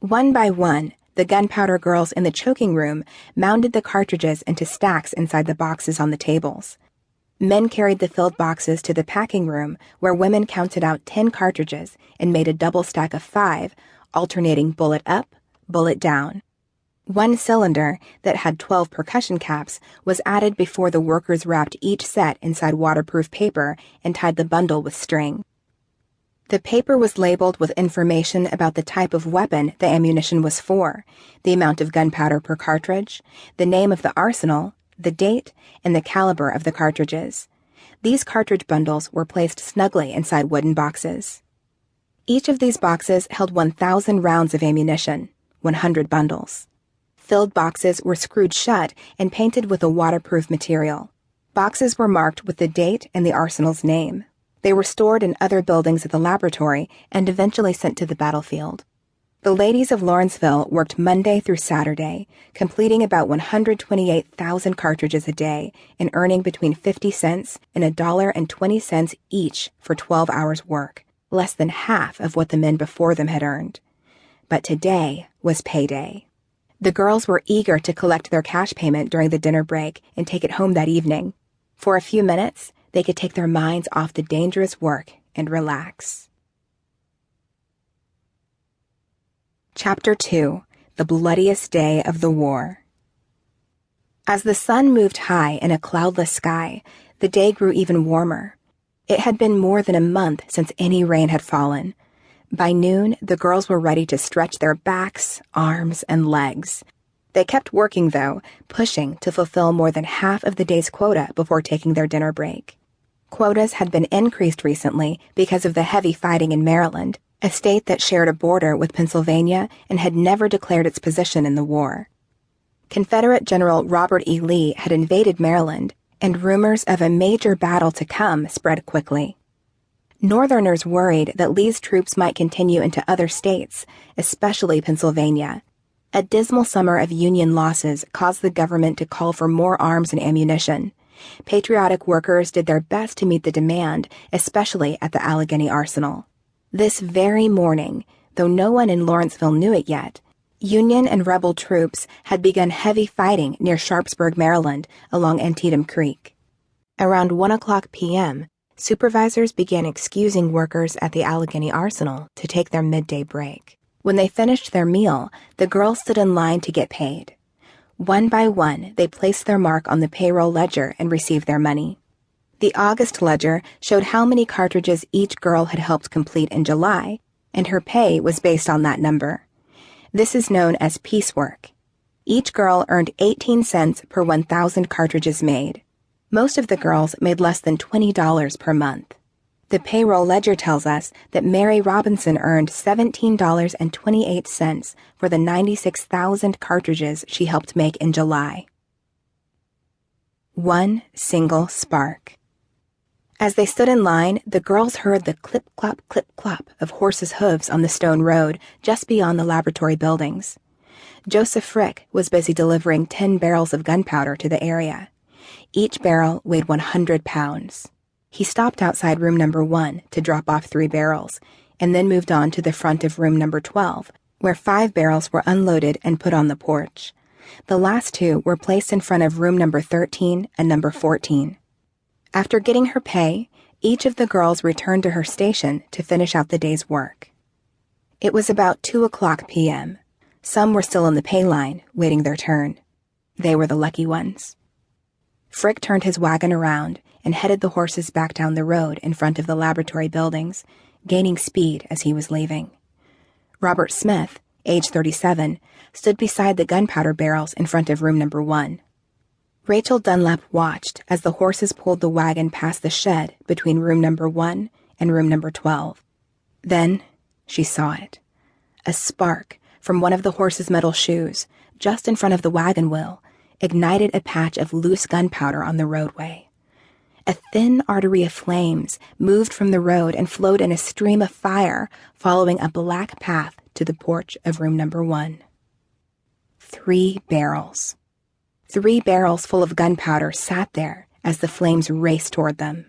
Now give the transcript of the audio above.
One by one, the Gunpowder Girls in the choking room mounted the cartridges into stacks inside the boxes on the tables. Men carried the filled boxes to the packing room, where women counted out 10 cartridges and made a double stack of 5, alternating bullet up, bullet down. One cylinder that had 12 percussion caps was added before the workers wrapped each set inside waterproof paper and tied the bundle with string. The paper was labeled with information about the type of weapon the ammunition was for, the amount of gunpowder per cartridge, the name of the arsenal, the date, and the caliber of the cartridges. These cartridge bundles were placed snugly inside wooden boxes. Each of these boxes held 1,000 rounds of ammunition, 100 bundles. Filled boxes were screwed shut and painted with a waterproof material. Boxes were marked with the date and the arsenal's name. They were stored in other buildings at the laboratory and eventually sent to the battlefield. The ladies of Lawrenceville worked Monday through Saturday, completing about 128,000 cartridges a day and earning between 50 cents and $1.20 each for 12 hours' work, less than half of what the men before them had earned. But today was payday. The girls were eager to collect their cash payment during the dinner break and take it home that evening. For a few minutes, they could take their minds off the dangerous work and relax. Chapter 2. The Bloodiest Day of the War. As the sun moved high in a cloudless sky, the day grew even warmer. It had been more than a month since any rain had fallen. By noon, the girls were ready to stretch their backs, arms, and legs. They kept working, though, pushing to fulfill more than half of the day's quota before taking their dinner break. Quotas had been increased recently because of the heavy fighting in Maryland, a state that shared a border with Pennsylvania and had never declared its position in the war. Confederate General Robert E. Lee had invaded Maryland, and rumors of a major battle to come spread quickly. Northerners worried that Lee's troops might continue into other states, especially Pennsylvania. A dismal summer of Union losses caused the government to call for more arms and ammunition. Patriotic workers did their best to meet the demand, especially at the Allegheny Arsenal. This very morning, though no one in Lawrenceville knew it yet, Union and rebel troops had begun heavy fighting near Sharpsburg, Maryland, along Antietam Creek. Around 1:00 p.m., supervisors began excusing workers at the Allegheny Arsenal to take their midday break. When they finished their meal, the girls stood in line to get paid. One by one, they placed their mark on the payroll ledger and received their money. The August ledger showed how many cartridges each girl had helped complete in July, and her pay was based on that number. This is known as piecework. Each girl earned 18 cents per 1,000 cartridges made. Most of the girls made less than $20 per month. The payroll ledger tells us that Mary Robinson earned $17.28 for the 96,000 cartridges she helped make in July. One single spark. As they stood in line, the girls heard the clip-clop of horses' hooves on the stone road just beyond the laboratory buildings. Joseph Frick was busy delivering 10 barrels of gunpowder to the area. Each barrel weighed 100 pounds. He stopped outside room number 1 to drop off 3 barrels, and then moved on to the front of room number 12, where 5 barrels were unloaded and put on the porch. The last 2 were placed in front of room number 13 and number 14. After getting her pay, each of the girls returned to her station to finish out the day's work. It was about 2:00 p.m. Some were still in the pay line, waiting their turn. They were the lucky ones. Frick turned his wagon around and headed the horses back down the road in front of the laboratory buildings, gaining speed as he was leaving. Robert Smith, age 37, stood beside the gunpowder barrels in front of room number 1. Rachel Dunlap watched as the horses pulled the wagon past the shed between room number 1 and room number 12. Then she saw it. A spark from one of the horses' metal shoes, just in front of the wagon wheel, ignited a patch of loose gunpowder on the roadway. A thin artery of flames moved from the road and flowed in a stream of fire, following a black path to the porch of room number 1. 3 barrels. 3 barrels full of gunpowder sat there as the flames raced toward them.